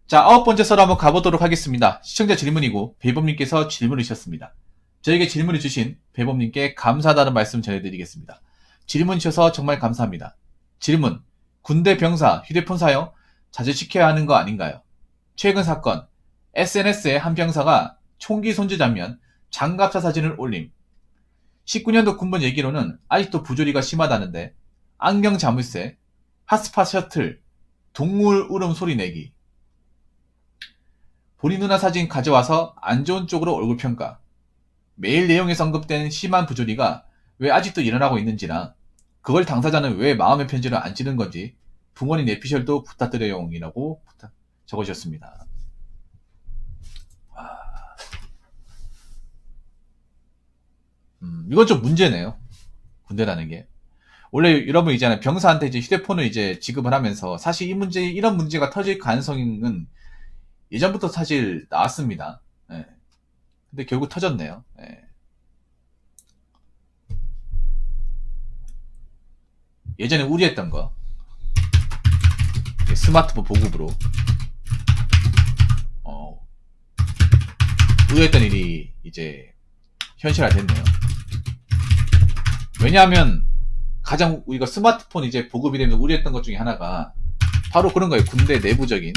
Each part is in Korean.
자, 9번째 썰 한번 가보도록 하겠습니다. 시청자 질문이고 배범님께서 질문을 주셨습니다. 저에게 질문을 주신 배범님께 감사하다는 말씀 전해드리겠습니다. 질문 주셔서 정말 감사합니다. 질문: 군대 병사 휴대폰 사용 자제시켜야 하는 거 아닌가요? 최근 사건: SNS에 한 병사가 총기 손질 장면 장갑차 사진을 올림. 19년도 군번 얘기로는 아직도 부조리가 심하다는데 안경 자물쇠, 핫스팟 셔틀, 동물 울음 소리 내기. 본인 누나 사진 가져와서 안 좋은 쪽으로 얼굴 평가. 메일 내용에서 언급된 심한 부조리가 왜 아직도 일어나고 있는지나 그걸 당사자는 왜 마음의 편지를 안 찌른 건지 부모님 내피셜도 부탁드려요이라고 적으셨습니다. 이건 좀 문제네요. 군대라는 게. 원래 여러분 있잖아요. 병사한테 이제 휴대폰을 이제 지급을 하면서 사실 이런 문제가 터질 가능성은 예전부터 사실 나왔습니다. 예. 근데 결국 터졌네요. 예. 예전에 우려했던 거. 스마트폰 보급으로. 우려했던 일이 이제 현실화 됐네요. 왜냐하면 가장 우리가 스마트폰 이제 보급이 되면서 우려했던 것 중에 하나가 바로 그런 거예요. 군대 내부적인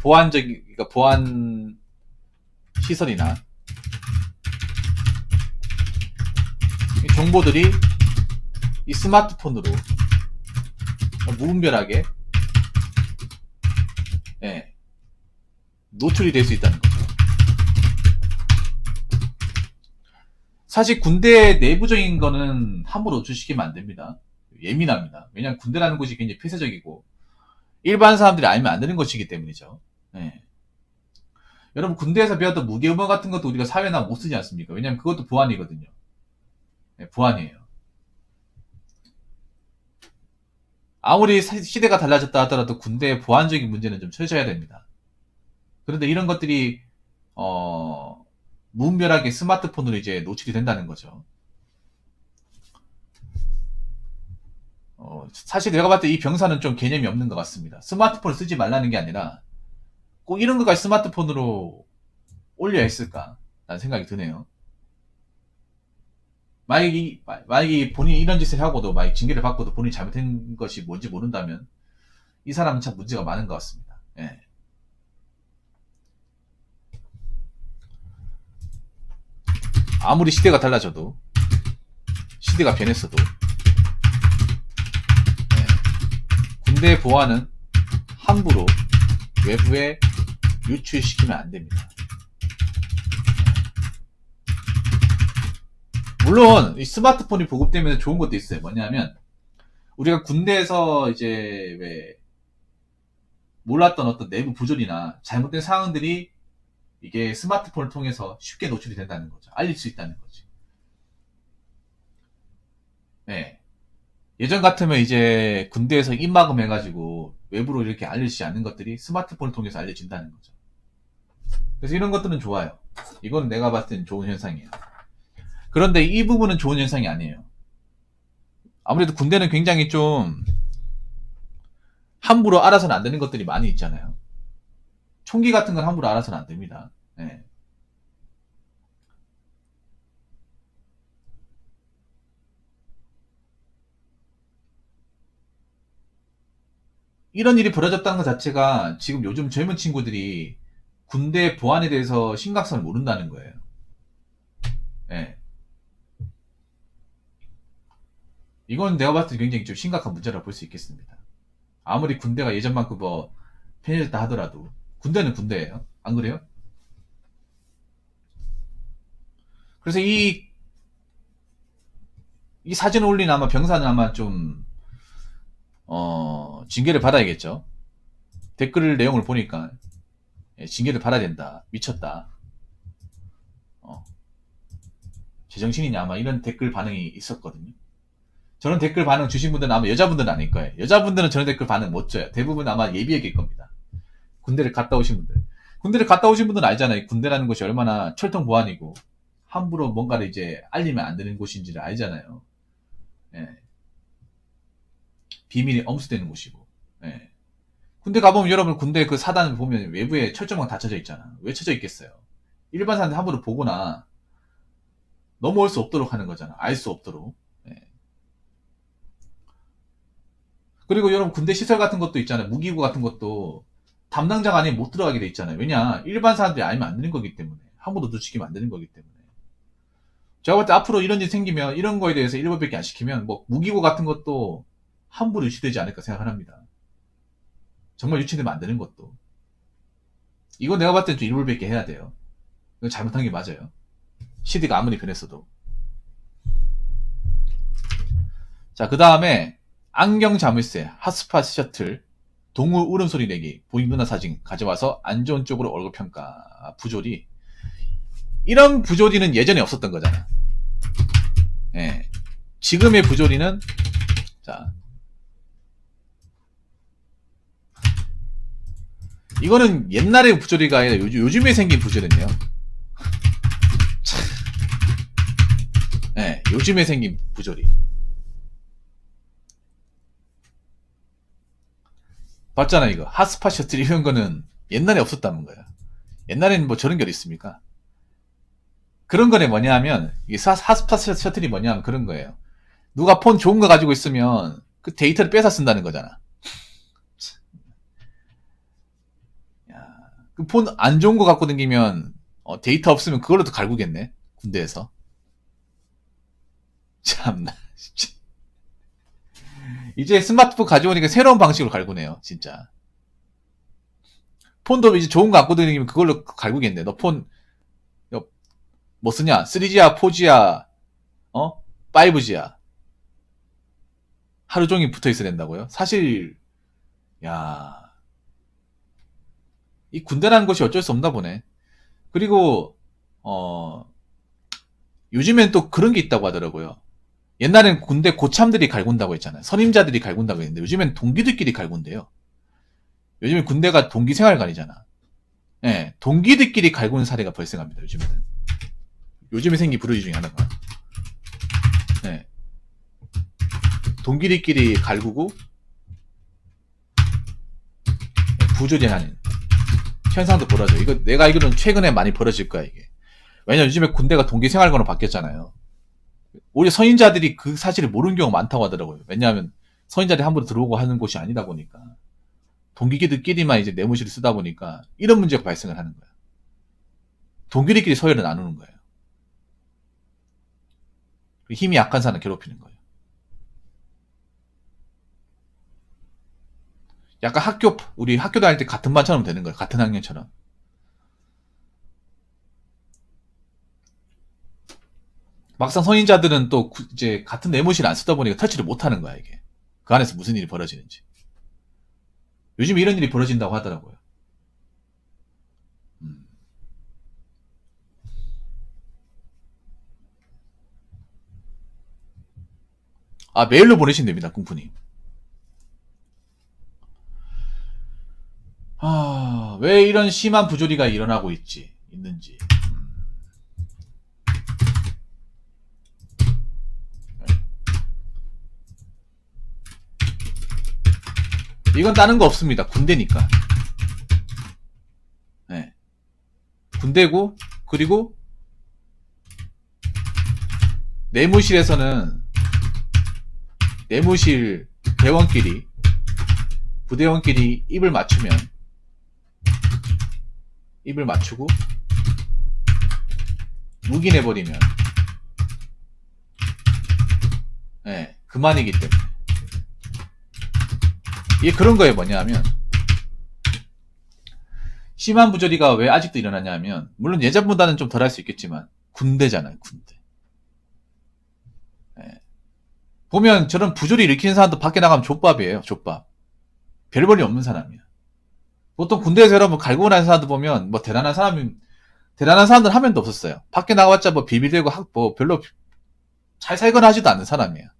그러니까 보안 시설이나 이 정보들이 이 스마트폰으로 무분별하게 노출이 될 수 있다는 거죠. 사실 군대 내부적인 거는 함부로 노출시키면 안 됩니다. 예민합니다. 왜냐하면 군대라는 곳이 굉장히 폐쇄적이고 일반 사람들이 알면 안 되는 것이기 때문이죠. 네. 여러분 군대에서 배웠던 무게음악 같은 것도 우리가 사회나 못 쓰지 않습니까? 왜냐하면 그것도 보안이거든요. 네, 보안이에요. 아무리 시대가 달라졌다 하더라도 군대의 보안적인 문제는 좀 쳐져야 됩니다. 그런데 이런 것들이 무분별하게 스마트폰으로 이제 노출이 된다는 거죠. 사실 내가 봤을 때 이 병사는 좀 개념이 없는 것 같습니다. 스마트폰을 쓰지 말라는 게 아니라 꼭 이런 것까지 스마트폰으로 올려야 했을까? 라는 생각이 드네요. 만약에 본인이 이런 짓을 하고도 만약 징계를 받고도 본인이 잘못한 것이 뭔지 모른다면 이 사람은 참 문제가 많은 것 같습니다. 예. 아무리 시대가 달라져도 시대가 변했어도 군대 보안은 함부로 외부에 유출시키면 안 됩니다. 물론 이 스마트폰이 보급되면서 좋은 것도 있어요. 뭐냐면 우리가 군대에서 이제 왜 몰랐던 어떤 내부 부조리나 잘못된 상황들이 이게 스마트폰을 통해서 쉽게 노출이 된다는 거죠. 알릴 수 있다는 거죠. 네. 예전 같으면 이제 군대에서 입막음 해가지고 외부로 이렇게 알려지지 않는 것들이 스마트폰을 통해서 알려진다는 거죠. 그래서 이런 것들은 좋아요. 이건 내가 봤을 땐 좋은 현상이에요. 그런데 이 부분은 좋은 현상이 아니에요. 아무래도 군대는 굉장히 좀 함부로 알아서는 안 되는 것들이 많이 있잖아요. 총기 같은 건 함부로 알아서는 안 됩니다. 네. 이런 일이 벌어졌다는 것 자체가 지금 요즘 젊은 친구들이 군대 보안에 대해서 심각성을 모른다는 거예요. 네. 이건 내가 봤을 때 굉장히 좀 심각한 문제라고 볼 수 있겠습니다. 아무리 군대가 예전만큼 뭐 편해졌다 하더라도 군대는 군대예요. 안 그래요? 그래서 이 사진을 올린 아마 병사는 아마 좀 징계를 받아야겠죠. 댓글 내용을 보니까 징계를 받아야 된다. 미쳤다. 제정신이냐 아마 이런 댓글 반응이 있었거든요. 저런 댓글 반응 주신 분들은 아마 여자분들은 아닐 거예요. 여자분들은 저런 댓글 반응 못 줘요. 대부분 아마 예비역일 겁니다. 군대를 갔다 오신 분들. 군대를 갔다 오신 분들은 알잖아요. 군대라는 곳이 얼마나 철통보안이고 함부로 뭔가를 이제 알리면 안 되는 곳인지를 알잖아요. 예. 비밀이 엄수되는 곳이고. 예. 군대 가보면 여러분 군대 그 사단 보면 외부에 철조망 닫혀져 있잖아. 왜 쳐져 있겠어요? 일반 사람들 함부로 보거나 넘어올 수 없도록 하는 거잖아. 알 수 없도록. 예. 그리고 여러분 군대 시설 같은 것도 있잖아요. 무기고 같은 것도 담당자가 아니면 못 들어가게 돼 있잖아요. 왜냐? 일반 사람들이 알면 안 되는 거기 때문에. 함부로 눈치키면 안 되는 거기 때문에. 제가 볼 때 앞으로 이런 일 생기면 이런 거에 대해서 일벌백계 안 시키면 뭐 무기고 같은 것도 함부로 유치되지 않을까 생각합니다. 정말 유치되면 안 되는 것도. 이거 내가 봤을 때 좀 일벌백계 해야 돼요. 이거 잘못한 게 맞아요. 시대가 아무리 변했어도. 자, 그 다음에 안경 자물쇠, 핫스팟 셔틀, 동물 울음소리 내기, 보잉 누나 사진 가져와서 안 좋은 쪽으로 얼굴 평가. 부조리. 이런 부조리는 예전에 없었던 거잖아. 예. 지금의 부조리는, 자. 이거는 옛날의 부조리가 아니라 요즘에 생긴 부조리네요. 예, 요즘에 생긴 부조리. 봤잖아, 이거. 핫스팟 셔틀 이런 거는 옛날에 없었다는 거야. 옛날에는 뭐 저런 게 어디 있습니까? 그런 거네 뭐냐 하면, 이게 핫스팟 셔틀이 뭐냐 하면 그런 거예요. 누가 폰 좋은 거 가지고 있으면 그 데이터를 뺏어 쓴다는 거잖아. 그 폰 안 좋은 거 갖고 다니면 데이터 없으면 그걸로도 갈구겠네. 군대에서. 참나. 진짜. 이제 스마트폰 가져오니까 새로운 방식으로 갈구네요. 진짜. 폰도 이제 좋은 거 갖고 다니면 그걸로 갈구겠네. 너 폰 뭐 쓰냐? 3G야, 4G야, 5G야. 하루 종일 붙어 있어야 된다고요? 사실, 야, 이 군대라는 것이 어쩔 수 없나 보네. 그리고, 요즘엔 또 그런 게 있다고 하더라고요. 옛날엔 군대 고참들이 갈군다고 했잖아요. 선임자들이 갈군다고 했는데, 요즘엔 동기들끼리 갈군대요. 요즘엔 군대가 동기생활관이잖아. 예, 동기들끼리 갈구는 사례가 발생합니다, 요즘에는. 요즘에 생긴 부르지 중에 하나가. 예. 동기들끼리 갈구고, 부조리하는 현상도 벌어져. 이거 내가 알기로는 최근에 많이 벌어질 거야, 이게. 왜냐면 요즘에 군대가 동기생활관으로 바뀌었잖아요. 오히려 선임자들이 그 사실을 모르는 경우가 많다고 하더라고요. 왜냐하면 선임자들이 함부로 들어오고 하는 곳이 아니다 보니까. 동기들끼리만 이제 내무실을 쓰다 보니까 이런 문제가 발생을 하는 거야. 동기들끼리 서열을 나누는 거예요. 힘이 약한 사람을 괴롭히는 거예요. 약간 우리 학교 다닐 때 같은 반처럼 되는 거예요. 같은 학년처럼. 막상 선임자들은 또 이제 같은 내무실 안 쓰다 보니까 터치를 못 하는 거야, 이게. 그 안에서 무슨 일이 벌어지는지. 요즘 이런 일이 벌어진다고 하더라고요. 아, 메일로 보내시면 됩니다, 꿍푸님. 아, 왜 이런 심한 부조리가 일어나고 있는지. 이건 다른 거 없습니다. 군대니까. 네. 군대고, 그리고 내무실에서는 내무실 대원끼리, 부대원끼리 입을 맞추고 무기 내버리면 네, 그만이기 때문에. 이게 그런 거에 뭐냐면, 심한 부조리가 왜 아직도 일어나냐면, 물론 예전보다는 좀 덜 할 수 있겠지만 군대잖아요, 군대. 네. 보면 저런 부조리 일으키는 사람도 밖에 나가면 족밥이에요, 족밥. 별 볼일 없는 사람이야. 보통 군대에서 여러분 갈고 나는 사람들 보면 뭐 대단한 사람들 한 명도 없었어요. 밖에 나가봤자 뭐 비비대고 뭐 별로 잘 살거나 하지도 않는 사람이야.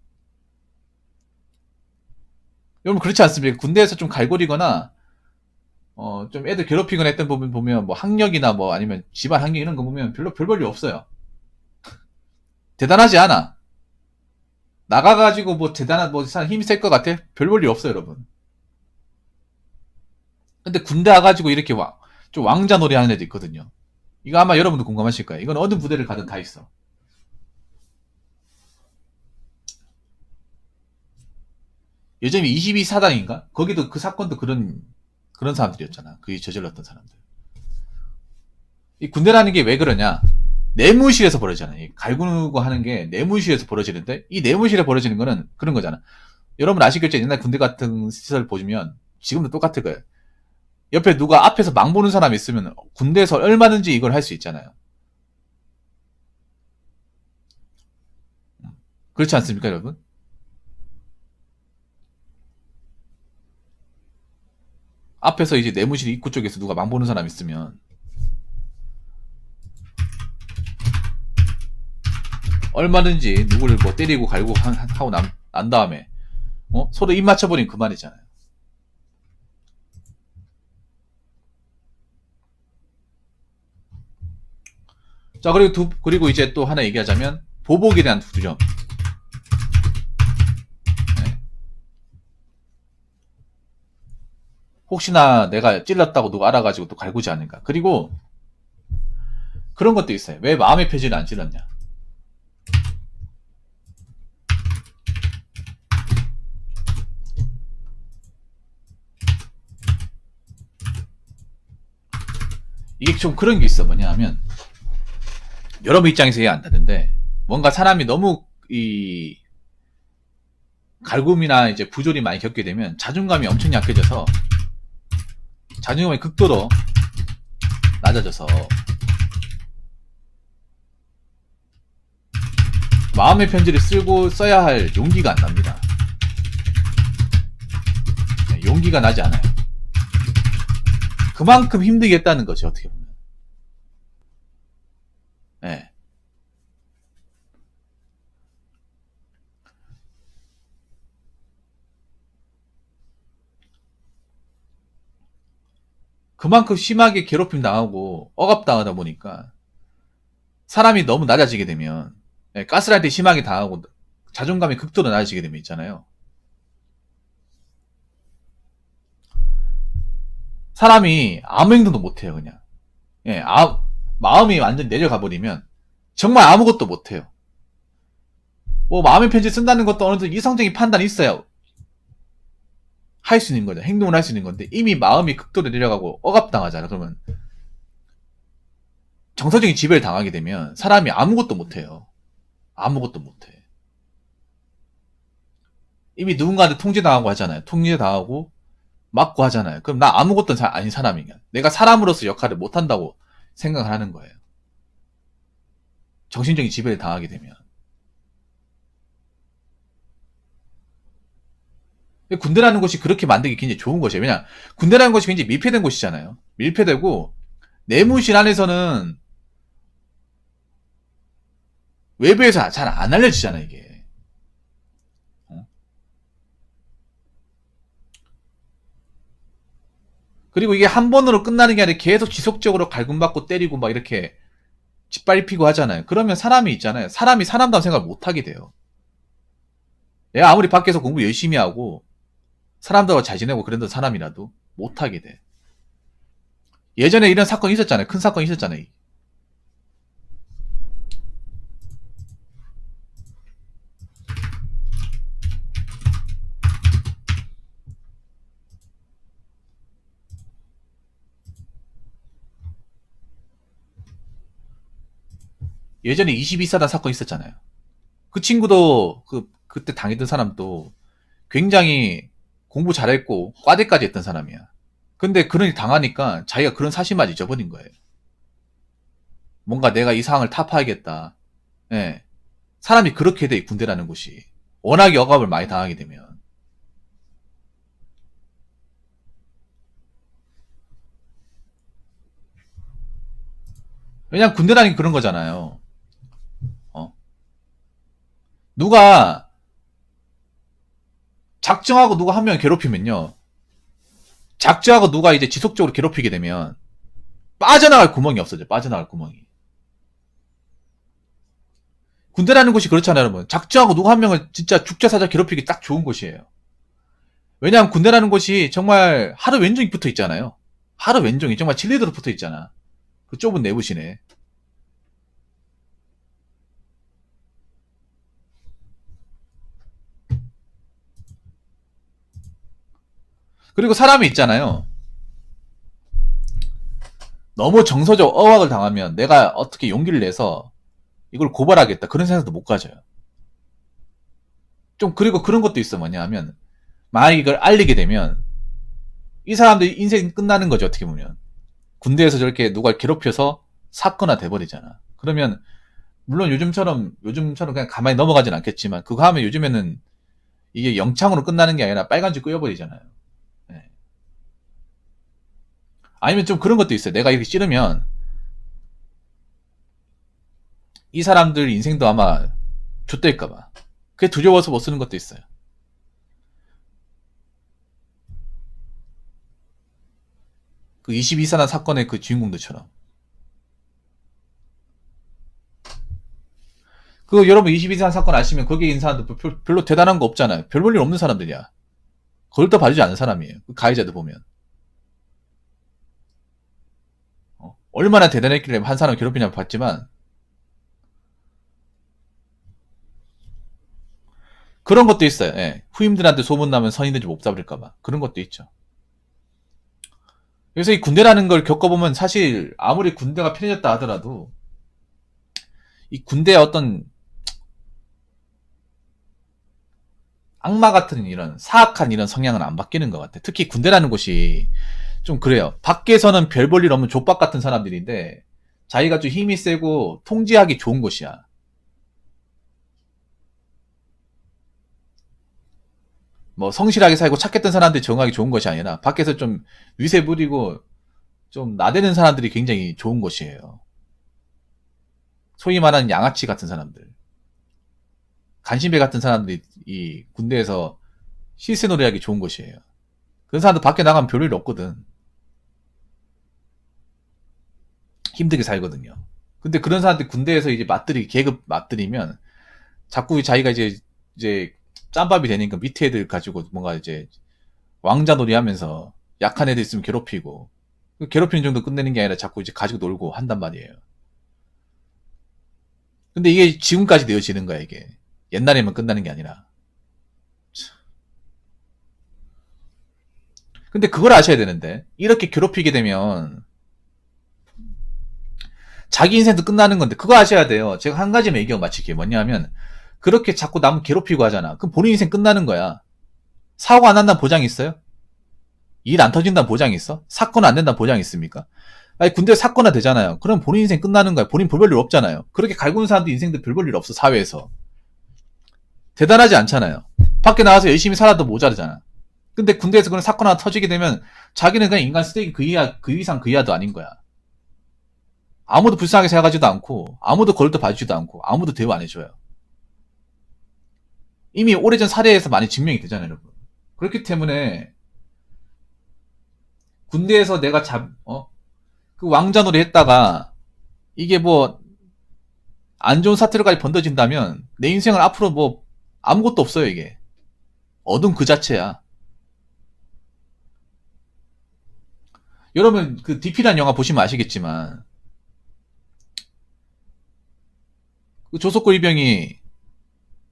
여러분 그렇지 않습니까? 군대에서 좀 갈고리거나 좀 애들 괴롭히거나 했던 부분 보면 뭐 학력이나 뭐 아니면 집안 학력 이런 거 보면 별로 별 볼일 없어요. 대단하지 않아. 나가가지고 뭐 대단한 뭐 힘이 셀 것 같아? 별 볼일 없어요, 여러분. 근데 군대 와가지고 이렇게 좀 왕자 놀이 하는 애도 있거든요. 이거 아마 여러분도 공감하실 거예요. 이건 어느 부대를 가든 다 있어. 예전에 22사단인가? 거기도 그 사건도 그런 사람들이었잖아. 그 저질렀던 사람들. 이 군대라는 게 왜 그러냐? 내무실에서 벌어지잖아요. 갈구고 하는 게 내무실에서 벌어지는데, 이 내무실에 벌어지는 거는 그런 거잖아. 여러분 아시겠죠? 옛날 군대 같은 시설 보시면 지금도 똑같을 거예요. 옆에 누가 앞에서 망 보는 사람이 있으면 군대에서 얼마든지 이걸 할 수 있잖아요. 그렇지 않습니까, 여러분? 앞에서 이제 내무실 입구 쪽에서 누가 망 보는 사람 있으면 얼마든지 누구를 뭐 때리고 갈고 하고 난 다음에 서로 입 맞춰버리면 그만이잖아요. 자, 그리고 이제 또 하나 얘기하자면 보복에 대한 두려움. 네. 혹시나 내가 찔렀다고 누가 알아가지고 또 갈구지 않을까. 그리고 그런 것도 있어요. 왜 마음의 표지를 안 찔렀냐. 이게 좀 그런 게 있어. 뭐냐 하면 여러분 입장에서 이해 안 되는데 뭔가 사람이 너무 이 갈굼이나 이제 부조리 많이 겪게 되면 자존감이 엄청 약해져서 자존감이 극도로 낮아져서 마음의 편지를 써야 할 용기가 안 납니다. 용기가 나지 않아요. 그만큼 힘들겠다는 거죠, 어떻게 보면. 네. 그만큼 심하게 괴롭힘 당하고 억압당하다 보니까 사람이 너무 낮아지게 되면 가스라이팅 심하게 당하고 자존감이 극도로 낮아지게 되면 있잖아요. 사람이 아무 행동도 못해요, 그냥. 마음이 완전 내려가 버리면 정말 아무것도 못해요. 뭐 마음의 편지 쓴다는 것도 어느 정도 이성적인 판단이 있어야 할 수 있는 거죠. 행동을 할 수 있는 건데 이미 마음이 극도로 내려가고 억압당하잖아. 그러면 정서적인 지배를 당하게 되면 사람이 아무것도 못해요. 아무것도 못해. 이미 누군가한테 통제당하고 하잖아요. 통제당하고 맞고 하잖아요. 그럼 나 아무것도 아닌 사람이냐. 내가 사람으로서 역할을 못한다고 생각을 하는 거예요. 정신적인 지배를 당하게 되면. 군대라는 곳이 그렇게 만들기 굉장히 좋은 곳이에요. 왜냐, 군대라는 곳이 굉장히 밀폐된 곳이잖아요. 밀폐되고, 내무실 안에서는 외부에서 잘 안 알려지잖아요, 이게. 그리고 이게 한 번으로 끝나는 게 아니라 계속 지속적으로 갈굼받고 때리고 막 이렇게 짓밟히고 하잖아요. 그러면 사람이 있잖아요. 사람이 사람다운 생각을 못 하게 돼요. 내가 아무리 밖에서 공부 열심히 하고 사람들하고 잘 지내고 그런 사람이라도 못 하게 돼. 예전에 이런 사건이 있었잖아요. 큰 사건이 있었잖아요. 예전에 22사단 사건 있었잖아요. 그 친구도 그때 당했던 사람도 굉장히 공부 잘했고 과대까지 했던 사람이야. 근데 그런 일 당하니까 자기가 그런 사실만 잊어버린 거예요. 뭔가 내가 이 상황을 타파하겠다. 예. 사람이 그렇게 돼, 군대라는 곳이. 워낙에 억압을 많이 당하게 되면. 왜냐면 군대라는 게 그런 거잖아요. 누가 작정하고 누가 한 명 괴롭히면요. 작정하고 누가 이제 지속적으로 괴롭히게 되면 빠져나갈 구멍이 없어져. 빠져나갈 구멍이. 군대라는 곳이 그렇잖아요, 여러분. 작정하고 누가 한 명을 진짜 죽자사자 괴롭히기 딱 좋은 곳이에요. 왜냐하면 군대라는 곳이 정말 하루 왼종이 붙어 있잖아요. 하루 왼종이 정말 진리대로 붙어 있잖아. 그 좁은 내부시네. 그리고 사람이 있잖아요. 너무 정서적 어학을 당하면 내가 어떻게 용기를 내서 이걸 고발하겠다. 그런 생각도 못 가져요. 좀, 그리고 그런 것도 있어. 뭐냐 하면, 만약 이걸 알리게 되면, 이 사람들 인생 끝나는 거죠. 어떻게 보면. 군대에서 저렇게 누가 괴롭혀서 사건화 돼버리잖아. 그러면, 물론 요즘처럼 그냥 가만히 넘어가진 않겠지만, 그거 하면 요즘에는 이게 영창으로 끝나는 게 아니라 빨간줄 끄여버리잖아요. 네. 아니면 좀 그런 것도 있어요. 내가 이렇게 찌르면, 이 사람들 인생도 아마 좆될까봐. 그게 두려워서 못 쓰는 것도 있어요. 그 22사단 사건의 그 주인공들처럼. 그 여러분 22사단 사건 아시면 거기에 있는 사람들 별로 대단한 거 없잖아요. 별 볼 일 없는 사람들이야. 그걸 또 봐주지 않는 사람이에요. 그 가해자들 보면. 얼마나 대단했길래 한 사람을 괴롭히냐고 봤지만 그런 것도 있어요. 예. 후임들한테 소문나면 선임들이 못 잡을까봐. 그런 것도 있죠. 그래서 이 군대라는 걸 겪어보면 사실 아무리 군대가 편해졌다 하더라도 이 군대의 어떤 악마 같은 이런 사악한 이런 성향은 안 바뀌는 것 같아. 특히 군대라는 곳이 좀 그래요. 밖에서는 별 볼 일 없는 족박 같은 사람들인데 자기가 좀 힘이 세고 통제하기 좋은 곳이야. 뭐 성실하게 살고 착했던 사람들이 적응하기 좋은 것이 아니라 밖에서 좀 위세 부리고 좀 나대는 사람들이 굉장히 좋은 곳이에요. 소위 말하는 양아치 같은 사람들. 간신배 같은 사람들이 이 군대에서 실세놀이 하기 좋은 곳이에요. 그런 사람들 밖에 나가면 별일 없거든. 힘들게 살거든요. 근데 그런 사람들 군대에서 이제 계급 맞들이면 자꾸 자기가 이제 짬밥이 되니까 밑에 애들 가지고 뭔가 이제 왕자놀이 하면서 약한 애들 있으면 괴롭히고 괴롭히는 정도 끝내는 게 아니라 자꾸 이제 가지고 놀고 한단 말이에요. 근데 이게 지금까지 되어지는 거야, 이게. 옛날에만 끝나는 게 아니라. 근데 그걸 아셔야 되는데, 이렇게 괴롭히게 되면, 자기 인생도 끝나는 건데, 그거 아셔야 돼요. 제가 한 가지만 얘기하고 마칠게요. 뭐냐면, 그렇게 자꾸 남 괴롭히고 하잖아. 그럼 본인 인생 끝나는 거야. 사고 안 난다는 보장이 있어요? 일 안 터진다는 보장이 있어? 사건 안 된다는 보장이 있습니까? 아니, 군대 사건화 되잖아요. 그럼 본인 인생 끝나는 거야. 본인 별 볼 일 없잖아요. 그렇게 갈구는 사람들 인생도 별 볼 일 없어, 사회에서. 대단하지 않잖아요. 밖에 나와서 열심히 살아도 모자르잖아. 근데 군대에서 그런 사건 하나 터지게 되면 자기는 그냥 인간 쓰레기 그 이상 그 이하도 아닌 거야. 아무도 불쌍하게 생각하지도 않고 아무도 그걸 또 봐주지도 않고 아무도 대우 안 해줘요. 이미 오래전 사례에서 많이 증명이 되잖아요, 여러분. 그렇기 때문에 군대에서 내가 그 왕자놀이 했다가 이게 뭐 안 좋은 사태로까지 번져진다면 내 인생은 앞으로 뭐 아무것도 없어요, 이게. 어둠 그 자체야. 여러분 그 DP라는 영화 보시면 아시겠지만 그 조석구 일병이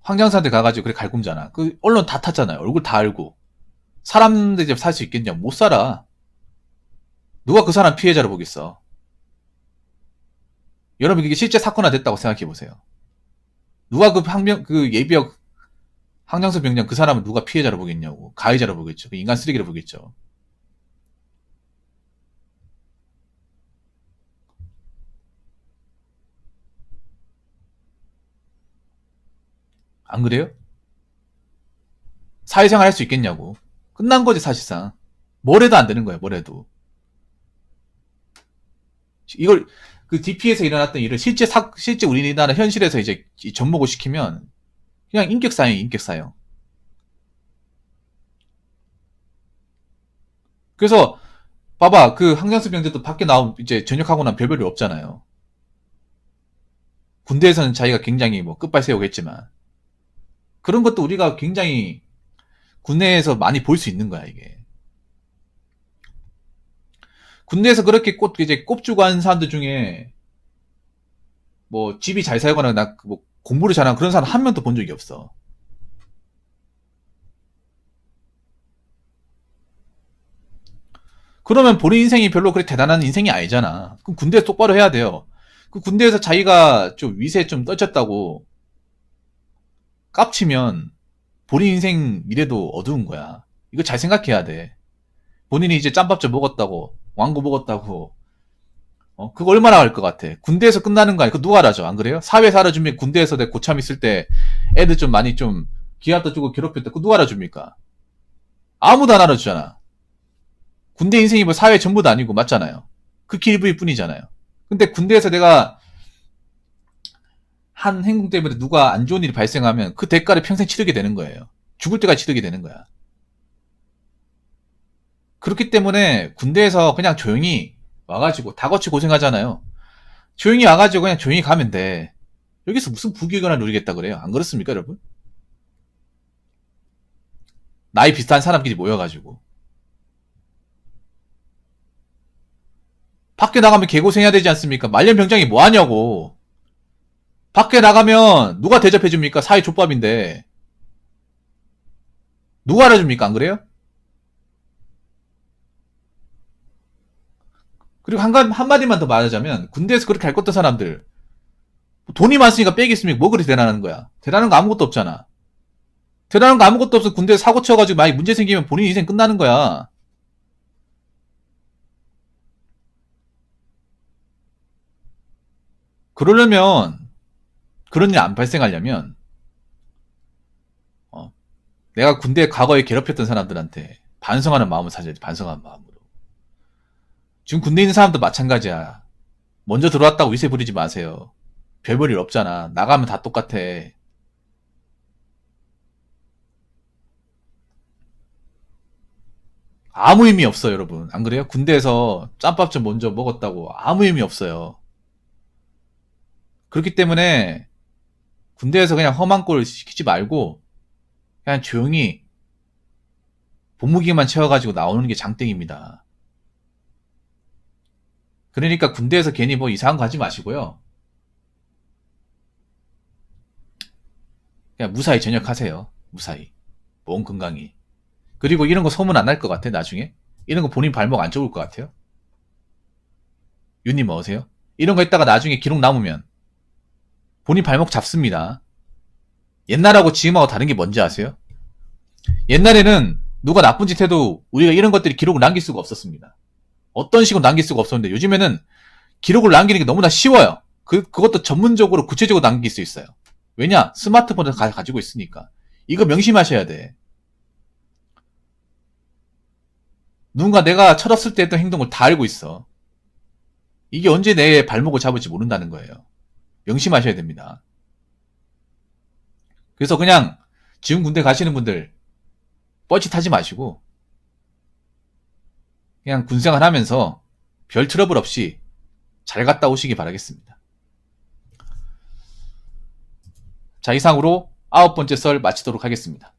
황장사한테 가가지고 그래 갈굼잖아. 그 언론 다 탔잖아요. 얼굴 다 알고. 사람들이 살 수 있겠냐? 못 살아. 누가 그 사람 피해자로 보겠어. 여러분 이게 실제 사건화 됐다고 생각해 보세요. 누가 그 예비역 황장수 병장 그 사람은 누가 피해자로 보겠냐고. 가해자로 보겠죠. 그 인간 쓰레기로 보겠죠. 안 그래요? 사회생활 할 수 있겠냐고. 끝난 거지 사실상. 뭘 해도 안 되는 거야. 뭘 해도. 이걸 그 DP에서 일어났던 일을 실제 우리나라 현실에서 이제 접목을 시키면 그냥 인격사형. 그래서 봐봐 그 항장수 병제도 밖에 나오면 이제 전역하고 나면 별별이 없잖아요. 군대에서는 자기가 굉장히 뭐 끝발 세우겠지만 그런 것도 우리가 굉장히 국내에서 많이 볼 수 있는 거야, 이게. 군대에서 그렇게 이제 꼽주고 하는 사람들 중에, 뭐, 집이 잘 살거나, 뭐, 공부를 잘하는 그런 사람 한 명도 본 적이 없어. 그러면 본인 인생이 별로 그렇게 대단한 인생이 아니잖아. 그럼 군대에서 똑바로 해야 돼요. 그 군대에서 자기가 좀 위세에 좀 떨쳤다고 깝치면 본인 인생 미래도 어두운 거야. 이거 잘 생각해야 돼. 본인이 이제 짬밥 좀 먹었다고, 왕고 먹었다고, 그거 얼마나 할 것 같아? 군대에서 끝나는 거 아니야? 그거 누가 알아줘? 안 그래요? 사회에서 알아주면 군대에서 내 고참 있을 때 애들 좀 많이 좀 기합도 주고 괴롭혔다. 그거 누가 알아줍니까? 아무도 안 알아주잖아. 군대 인생이 뭐 사회 전부도 아니고 맞잖아요. 그 길부일 뿐이잖아요. 근데 군대에서 내가 한 행동 때문에 누가 안 좋은 일이 발생하면 그 대가를 평생 치르게 되는 거예요. 죽을 때까지 치르게 되는 거야. 그렇기 때문에 군대에서 그냥 조용히 와가지고 다 같이 고생하잖아요. 조용히 와가지고 그냥 조용히 가면 돼. 여기서 무슨 부귀영화를 누리겠다 그래요? 안 그렇습니까, 여러분? 나이 비슷한 사람끼리 모여가지고. 밖에 나가면 개고생해야 되지 않습니까? 말년병장이 뭐 하냐고. 밖에 나가면 누가 대접해줍니까? 사회 족밥인데. 누가 알아줍니까? 안 그래요? 그리고 한마디만 더 말하자면, 군대에서 그렇게 할 것 같은 사람들, 돈이 많으니까 빽이 있으면 뭐 그리 대단한 거야? 대단한 거 아무것도 없잖아. 대단한 거 아무것도 없어. 군대에서 사고 쳐가지고 만약 문제 생기면 본인 인생 끝나는 거야. 그러려면, 그런 일 안 발생하려면, 어, 내가 군대 과거에 괴롭혔던 사람들한테 반성하는 마음을 사줘야지. 반성하는 마음으로. 지금 군대에 있는 사람도 마찬가지야. 먼저 들어왔다고 위세 부리지 마세요. 별 볼 일 없잖아. 나가면 다 똑같아. 아무 의미 없어요, 여러분. 안 그래요? 군대에서 짬밥 좀 먼저 먹었다고 아무 의미 없어요. 그렇기 때문에 군대에서 그냥 험한 꼴 시키지 말고 그냥 조용히 본무기만 채워가지고 나오는 게 장땡입니다. 그러니까 군대에서 괜히 뭐 이상한 거 하지 마시고요. 그냥 무사히 전역하세요. 무사히. 몸 건강히. 그리고 이런 거 소문 안 날 것 같아, 나중에? 이런 거 본인 발목 안 좁을 것 같아요? 윤님 어세요? 이런 거 했다가 나중에 기록 남으면 본인 발목 잡습니다. 옛날하고 지금하고 다른 게 뭔지 아세요? 옛날에는 누가 나쁜 짓 해도 우리가 이런 것들이 기록을 남길 수가 없었습니다. 어떤 식으로 남길 수가 없었는데 요즘에는 기록을 남기는 게 너무나 쉬워요. 그것도 전문적으로 구체적으로 남길 수 있어요. 왜냐? 스마트폰을 가지고 있으니까. 이거 명심하셔야 돼. 누군가 내가 철없을 때 했던 행동을 다 알고 있어. 이게 언제 내 발목을 잡을지 모른다는 거예요. 명심하셔야 됩니다. 그래서 그냥 지금 군대 가시는 분들 뻘짓하지 마시고 그냥 군생활 하면서 별 트러블 없이 잘 갔다 오시기 바라겠습니다. 자, 이상으로 9번째 썰 마치도록 하겠습니다.